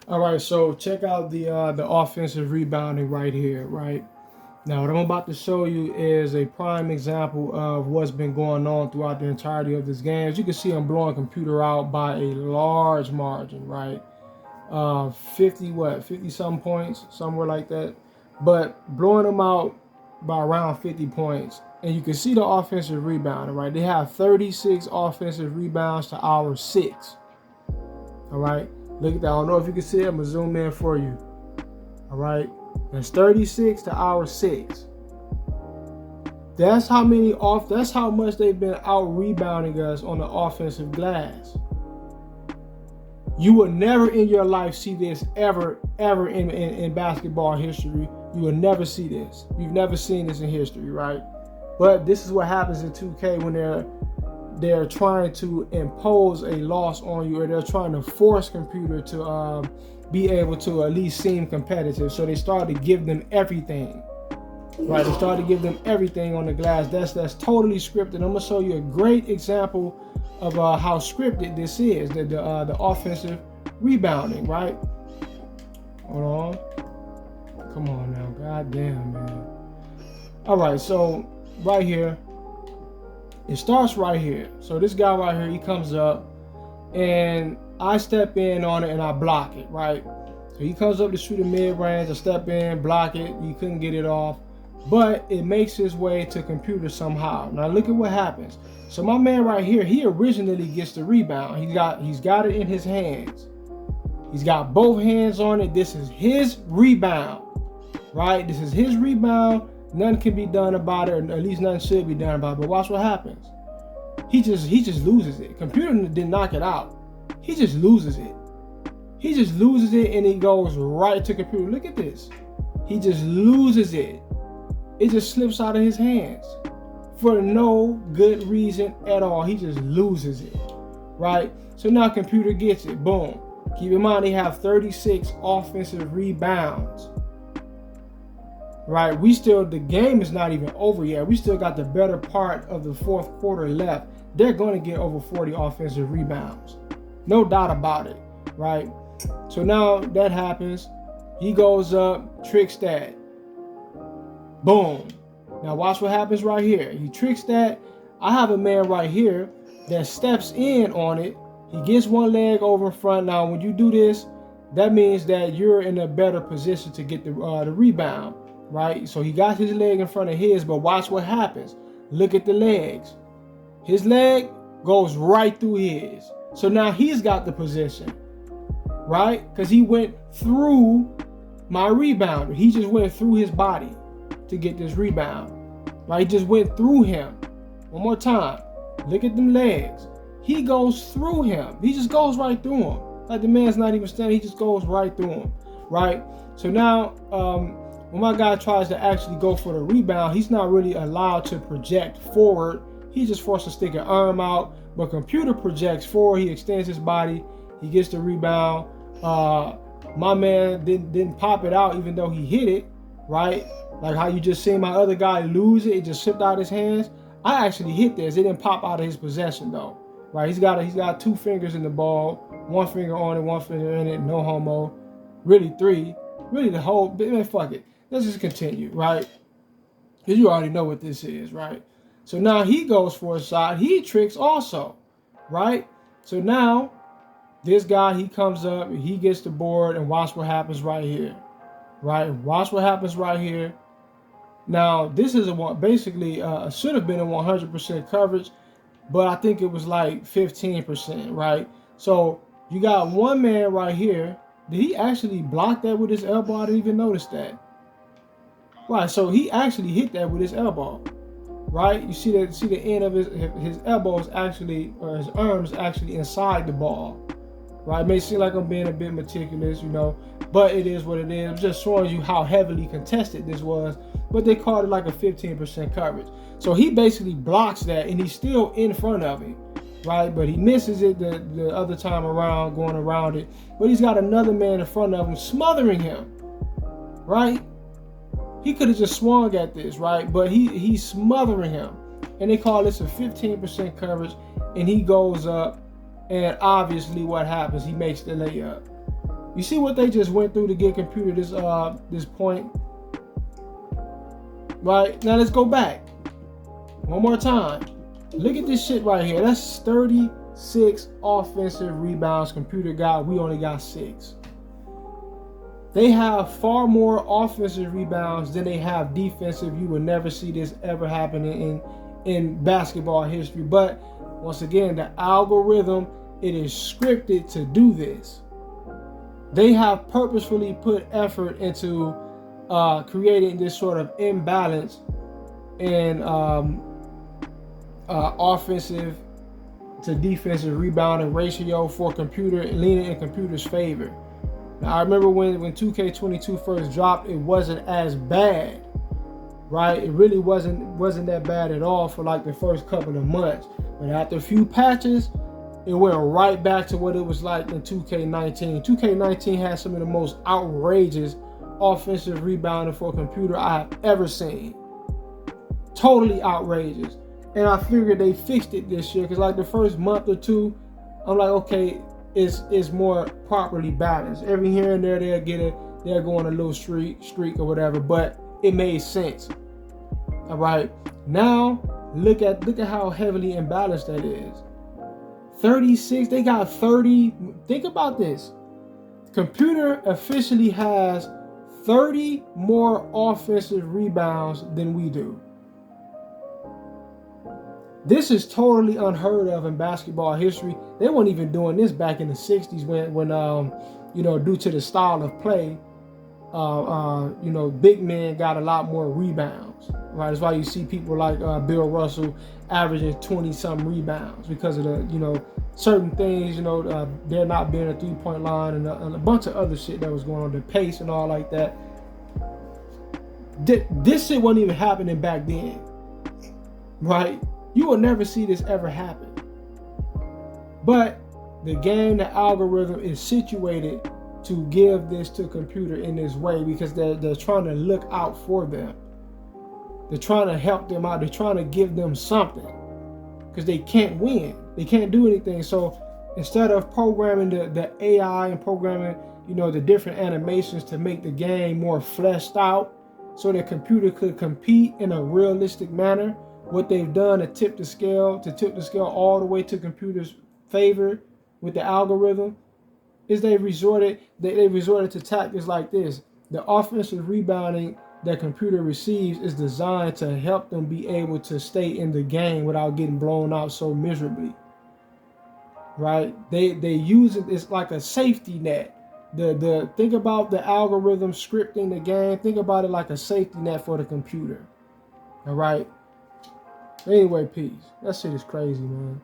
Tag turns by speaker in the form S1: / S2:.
S1: All right, so check out the offensive rebounding right here, right? Now, what I'm about to show you is a prime example of what's been going on throughout the entirety of this game. As you can see, I'm blowing computer out by a large margin, right? 50 some points, somewhere like that. But blowing them out by around 50 points. And you can see the offensive rebounding, right? They have 36 offensive rebounds to our 6. All right, look at that. I don't know if you can see it. I'm gonna zoom in for you. All right, that's 36 to our 6. That's how many off. That's how much they've been out rebounding us on the offensive glass. You will never in your life see this ever in basketball history. You will never see this. You've never seen this in history, right? But this is what happens in 2K when they're trying to impose a loss on you, or they're trying to force computer to be able to at least seem competitive. So they start to give them everything, right? They start to give them everything on the glass. That's totally scripted. I'm gonna show you a great example of how scripted this is. The offensive rebounding, right? Hold on, come on now, goddamn man. All right, so right here. It starts right here. So this guy right here, he comes up and I step in on it and I block it, right? So he comes up to shoot a mid-range, I step in, block it, he couldn't get it off, but it makes his way to computer somehow. Now look at what happens. So my man right here, he originally gets the rebound. He's got it in his hands. He's got both hands on it. This is his rebound, right? This is his rebound. Nothing can be done about it, or at least nothing should be done about it. But watch what happens. He just loses it. Computer didn't knock it out. He just loses it. He just loses it and he goes right to computer. Look at this. He just loses it. It just slips out of his hands for no good reason at all. He just loses it, right? So now computer gets it. Boom. Keep in mind they have 36 offensive rebounds. Right, the game is not even over yet. We still got the better part of the fourth quarter left. They're going to get over 40 offensive rebounds. No doubt about it, right? So now that happens. He goes up, tricks that. Boom. Now watch what happens right here. He tricks that. I have a man right here that steps in on it. He gets one leg over in front. Now when you do this, that means that you're in a better position to get the rebound. Right, so he got his leg in front of his, but watch what happens. Look at the legs. His leg goes right through his. So now he's got the position, right? Because he went through my rebounder. He just went through his body to get this rebound. Right, he just went through him. One more time. Look at them legs. He goes through him. He just goes right through him. Like the man's not even standing. He just goes right through him, right? So now, when my guy tries to actually go for the rebound, he's not really allowed to project forward. He's just forced to stick an arm out. But computer projects forward. He extends his body. He gets the rebound. My man didn't pop it out even though he hit it, right? Like how you just seen my other guy lose it. It just slipped out of his hands. I actually hit this. It didn't pop out of his possession though, right? He's got 2 fingers in the ball. 1 finger on it, 1 finger in it. No homo. Really 3. Really the whole, man, fuck it. Let's just continue, right? Because you already know what this is, right? So now he goes for a shot. He tricks also, right? So now this guy, he comes up, he gets the board, and watch what happens right here, right? Watch what happens right here. Now, this is basically should have been a 100% coverage, but I think it was like 15%, right? So you got one man right here. Did he actually block that with his elbow? I didn't even notice that. Right, so he actually hit that with his elbow, right? You see the end of his elbow is actually, or his arm is actually inside the ball, right? It may seem like I'm being a bit meticulous, but it is what it is. I'm just showing you how heavily contested this was, but they called it like a 15% coverage. So he basically blocks that, and he's still in front of him, right? But he misses it the other time around, going around it. But he's got another man in front of him smothering him, right? He could have just swung at this, right? But he's smothering him. And they call this a 15% coverage. And he goes up. And obviously what happens? He makes the layup. You see what they just went through to get computer this point? Right? Now let's go back. One more time. Look at this shit right here. That's 36 offensive rebounds computer got. We only got 6. They have far more offensive rebounds than they have defensive. You will never see this ever happen in basketball history. But once again, the algorithm, it is scripted to do this. They have purposefully put effort into creating this sort of imbalance in offensive to defensive rebounding ratio for computer, leaning in computer's favor. Now, I remember when 2K22 first dropped, it wasn't as bad, right? It really wasn't that bad at all for like the first couple of months. But after a few patches, it went right back to what it was like in 2K19. 2K19 had some of the most outrageous offensive rebounding for a computer I have ever seen. Totally outrageous. And I figured they fixed it this year because like the first month or two, I'm like, okay, it's more properly balanced. Every here and there they'll go on a little streak or whatever, but it made sense. All right. Now look at how heavily imbalanced that is. 36, they got 30. Think about this. Computer officially has 30 more offensive rebounds than we do. This is totally unheard of in basketball history. They weren't even doing this back in the 60s when due to the style of play, big men got a lot more rebounds, right? That's why you see people like Bill Russell averaging 20-something rebounds because of the, certain things, there not being a three-point line and a bunch of other shit that was going on, the pace and all like that. This shit wasn't even happening back then, right? You will never see this ever happen. But the game, the algorithm is situated to give this to computer in this way because they're trying to look out for them. They're trying to help them out. They're trying to give them something because they can't win. They can't do anything. So instead of programming the AI and programming, the different animations to make the game more fleshed out so that computer could compete in a realistic manner, what they've done to tip the scale all the way to computer's favor with the algorithm is they resorted to tactics like this. The offensive rebounding that computer receives is designed to help them be able to stay in the game without getting blown out so miserably. Right? They use it, it's like a safety net. Think about the algorithm scripting the game. Think about it like a safety net for the computer. All right. Anyway, peace. That shit is crazy, man.